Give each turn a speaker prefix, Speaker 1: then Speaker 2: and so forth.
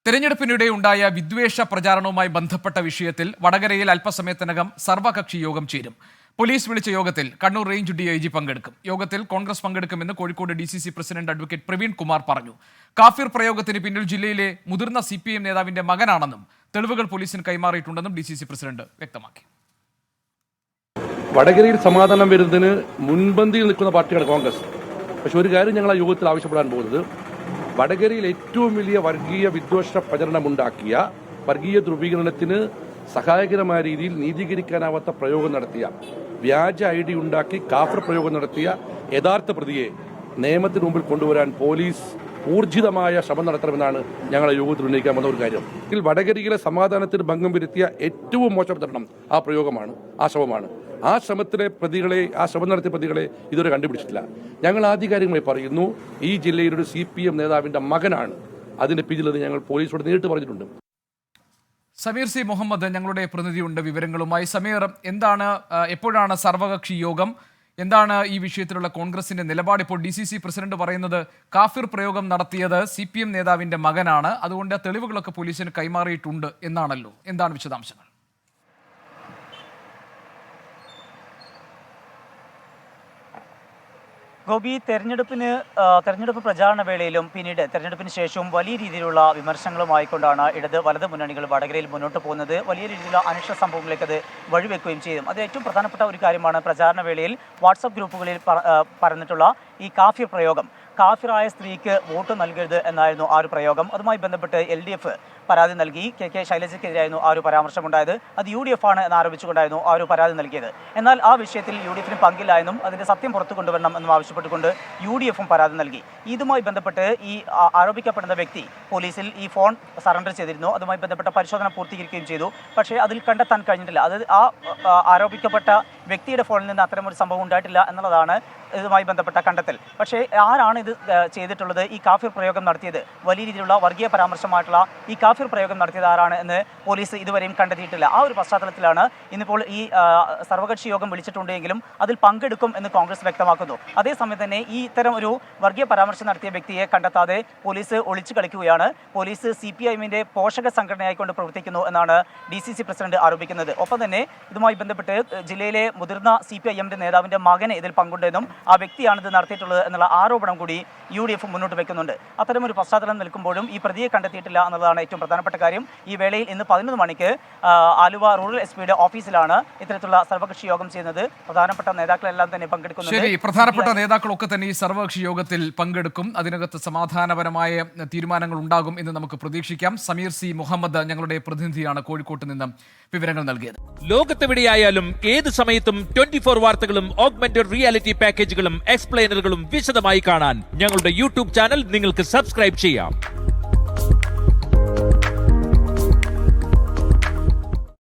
Speaker 1: തെരഞ്ഞെടുപ്പിനിടെ ഉണ്ടായ വിദ്വേഷ പ്രചാരണവുമായി ബന്ധപ്പെട്ട വിഷയത്തിൽ വടകരയിൽ അല്പസമയത്തിനകം സർവകക്ഷി യോഗം ചേരും. പോലീസ് വിളിച്ച യോഗത്തിൽ കണ്ണൂർ റേഞ്ച് DIG പങ്കെടുക്കും. യോഗത്തിൽ കോൺഗ്രസ് പങ്കെടുക്കുമെന്ന് Kozhikode DCC president advocate Praveen Kumar പറഞ്ഞു. കാഫിർ പ്രയോഗത്തിന് പിന്നിൽ ജില്ലയിലെ മുതിർന്ന CPM നേതാവിന്റെ മകനാണെന്നും തെളിവുകൾ പോലീസിന് കൈമാറിയിട്ടുണ്ടെന്നും DCC പ്രസിഡന്റ് വ്യക്തമാക്കി.
Speaker 2: വടകരയിൽ സമാധാനം വരുന്നതിന് മുൻപന്തിയിൽ നിൽക്കുന്ന പാർട്ടിയാണ് കോൺഗ്രസ്. പക്ഷെ ഒരു കാര്യം ഞങ്ങൾ ആ യോഗത്തിൽ ആവശ്യപ്പെടാൻ പോകുന്നത്, വടകരയിൽ ഏറ്റവും വലിയ വർഗീയ വിദ്വേഷ പ്രചരണമുണ്ടാക്കിയ, വർഗീയ ധ്രുവീകരണത്തിന് സഹായകരമായ രീതിയിൽ നീതീകരിക്കാനാവാത്ത പ്രയോഗം നടത്തിയ, വ്യാജ ID ഉണ്ടാക്കി കാഫർ പ്രയോഗം നടത്തിയ യഥാർത്ഥ പ്രതിയെ നിയമത്തിന് മുമ്പിൽ കൊണ്ടുവരാൻ പോലീസ് ഊർജിതമായ ശ്രമം നടത്തണമെന്നാണ് ഞങ്ങളെ യോഗത്തിൽ ഉന്നയിക്കാൻ വന്ന ഒരു കാര്യം. ഇതിൽ വടകരയിലെ സമാധാനത്തിന് ഭംഗം വരുത്തിയ ഏറ്റവും മോശം പ്രചരണം ആ പ്രയോഗമാണ്, ആ ശ്രമമാണ്. ആ ശ്രമത്തിലെ പ്രതികളെ, ആ ശ്രമം നടത്തിയ പ്രതികളെ ഇതുവരെ കണ്ടുപിടിച്ചിട്ടില്ല. ഞങ്ങൾ ആധികാരികമായി പറയുന്നു, ഈ ജില്ലയിലൊരു CPM നേതാവിന്റെ മകനാണ് അതിന്റെ പിന്നിലെന്ന് ഞങ്ങൾ പോലീസോട് നേരിട്ട് പറഞ്ഞിട്ടുണ്ട്.
Speaker 1: സമീർ C. മുഹമ്മദ് ഞങ്ങളുടെ പ്രതിനിധിയുണ്ട് വിവരങ്ങളുമായി. സമീർ, എപ്പോഴാണ് സർവകക്ഷി യോഗം? എന്താണ് ഈ വിഷയത്തിലുള്ള കോൺഗ്രസിന്റെ നിലപാട്? ഇപ്പോൾ DCC പ്രസിഡന്റ് പറയുന്നത് കാഫിർ പ്രയോഗം നടത്തിയത് CPM നേതാവിന്റെ മകനാണ്, അതുകൊണ്ട് തെളിവുകളൊക്കെ പോലീസിന് കൈമാറിയിട്ടുണ്ട് എന്നാണല്ലോ. എന്താണ് വിശദാംശങ്ങൾ?
Speaker 3: ഗോപി, തെരഞ്ഞെടുപ്പ് പ്രചാരണ വേളയിലും പിന്നീട് തെരഞ്ഞെടുപ്പിന് ശേഷവും വലിയ രീതിയിലുള്ള വിമർശനങ്ങളുമായിക്കൊണ്ടാണ് ഇടത് വലത് മുന്നണികൾ വടകരയിൽ മുന്നോട്ട് പോകുന്നത്. വലിയ രീതിയിലുള്ള അനിഷ്ട സംഭവങ്ങളിലേക്ക് അത് വഴിവെക്കുകയും ചെയ്തു. അത് ഏറ്റവും പ്രധാനപ്പെട്ട ഒരു കാര്യമാണ്. പ്രചാരണ വേളയിൽ വാട്സപ്പ് ഗ്രൂപ്പുകളിൽ പറഞ്ഞിട്ടുള്ള ഈ കാഫിർ പ്രയോഗം. കാഫിറായ സ്ത്രീക്ക് വോട്ട് നൽകരുത് എന്നായിരുന്നു ആ ഒരു പ്രയോഗം. അതുമായി ബന്ധപ്പെട്ട് LDF പരാതി നൽകി. KK ശൈലജയ്ക്കെതിരായിരുന്നു ആ ഒരു പരാമർശമുണ്ടായത്. അത് UDF ആണ് എന്നാരോപിച്ചുകൊണ്ടായിരുന്നു ആ ഒരു പരാതി നൽകിയത്. എന്നാൽ ആ വിഷയത്തിൽ UDF-ന് പങ്കില്ല എന്നും അതിന്റെ സത്യം പുറത്തു കൊണ്ടുവരണം എന്നും ആവശ്യപ്പെട്ടുകൊണ്ട് UDF-ഉം പരാതി നൽകി. ഇതുമായി ബന്ധപ്പെട്ട് ഈ ആരോപിക്കപ്പെടുന്ന വ്യക്തി പോലീസിൽ ഈ ഫോൺ സറണ്ടർ ചെയ്തിരുന്നു. അതുമായി ബന്ധപ്പെട്ട പരിശോധന പൂർത്തീകരിക്കുകയും ചെയ്തു. പക്ഷേ അതിൽ കണ്ടെത്താൻ കഴിഞ്ഞിട്ടില്ല. അത് ആ ആരോപിക്കപ്പെട്ട വ്യക്തിയുടെ ഫോണിൽ നിന്ന് അത്തരമൊരു സംഭവം ഉണ്ടായിട്ടില്ല എന്നുള്ളതാണ് ഇതുമായി ബന്ധപ്പെട്ട കണ്ടെത്തൽ. പക്ഷേ ആരാണ് ഇത് ചെയ്തിട്ടുള്ളത്? ഈ കാഫിർ പ്രയോഗം നടത്തിയത്, വലിയ രീതിയിലുള്ള വർഗീയ പരാമർശമായിട്ടുള്ള ഈ കാഫിർ പ്രയോഗം നടത്തിയത് ആരാണ് എന്ന് പോലീസ് ഇതുവരെയും കണ്ടെത്തിയിട്ടില്ല. ആ ഒരു പശ്ചാത്തലത്തിലാണ് ഇന്നിപ്പോൾ ഈ സർവകക്ഷി യോഗം വിളിച്ചിട്ടുണ്ടെങ്കിലും അതിൽ പങ്കെടുക്കും എന്ന് കോൺഗ്രസ് വ്യക്തമാക്കുന്നു. അതേസമയം തന്നെ ഈ ഇത്തരം ഒരു വർഗീയ പരാമർശം നടത്തിയ വ്യക്തിയെ കണ്ടെത്താതെ പോലീസ് ഒളിച്ചു കളിക്കുകയാണ്. പോലീസ് CPIM-ന്റെ പോഷക സംഘടനയായിക്കൊണ്ട് പ്രവർത്തിക്കുന്നു എന്നാണ് DCC പ്രസിഡന്റ് ആരോപിക്കുന്നത്. ഒപ്പം തന്നെ ഇതുമായി ബന്ധപ്പെട്ട് ജില്ലയിലെ മുതിർന്ന CPIM-ന്റെ നേതാവിന്റെ മകന് ഇതിൽ പങ്കുണ്ടെന്നും ആ വ്യക്തിയാണിത് നടത്തിയിട്ടുള്ളത് എന്നുള്ള ആരോപണം കൂടി UDF മുന്നോട്ട് വയ്ക്കുന്നുണ്ട്. അത്തരമൊരു പശ്ചാത്തലം നിൽക്കുമ്പോഴും ഈ പ്രതിയെ കണ്ടെത്തിയിട്ടില്ല എന്നുള്ളതാണ് ഏറ്റവും പ്രധാനപ്പെട്ട കാര്യം. ഈ വേളയിൽ ഇന്ന് 11 മണിക്ക് ആലുവ റൂറൽ SP-യുടെ ഓഫീസിലാണ് ഇത്തരത്തിലുള്ള സർവകക്ഷി യോഗം ചെയ്യുന്നത്. പ്രധാനപ്പെട്ട നേതാക്കളെല്ലാം തന്നെ പങ്കെടുക്കുന്നുണ്ട്.
Speaker 1: ശരി, പ്രധാനപ്പെട്ട നേതാക്കളൊക്കെ തന്നെ ഈ സർവകക്ഷി യോഗത്തിൽ പങ്കെടുക്കും. അതിനകത്ത് സമാധാനപരമായ തീരുമാനങ്ങൾ ഉണ്ടാകും എന്ന് നമുക്ക് പ്രതീക്ഷിക്കാം. സമീർ C. മുഹമ്മദ് ഞങ്ങളുടെ പ്രതിനിധിയാണ് കോഴിക്കോട്ട് നിന്ന് വിവരങ്ങൾ നൽകിയത്.
Speaker 4: ലോകത്തെവിടെയായാലും ഏത് സമയത്തും 24 വാർത്തകളും ഓഗ്മെന്റഡ് റിയാലിറ്റി പാക്കേജുകളും എക്സ്പ്ലെയിനറുകളും വിശദമായി കാണാൻ ഞങ്ങളുടെ YouTube ചാനൽ നിങ്ങൾക്ക് സബ്സ്ക്രൈബ് ചെയ്യാം.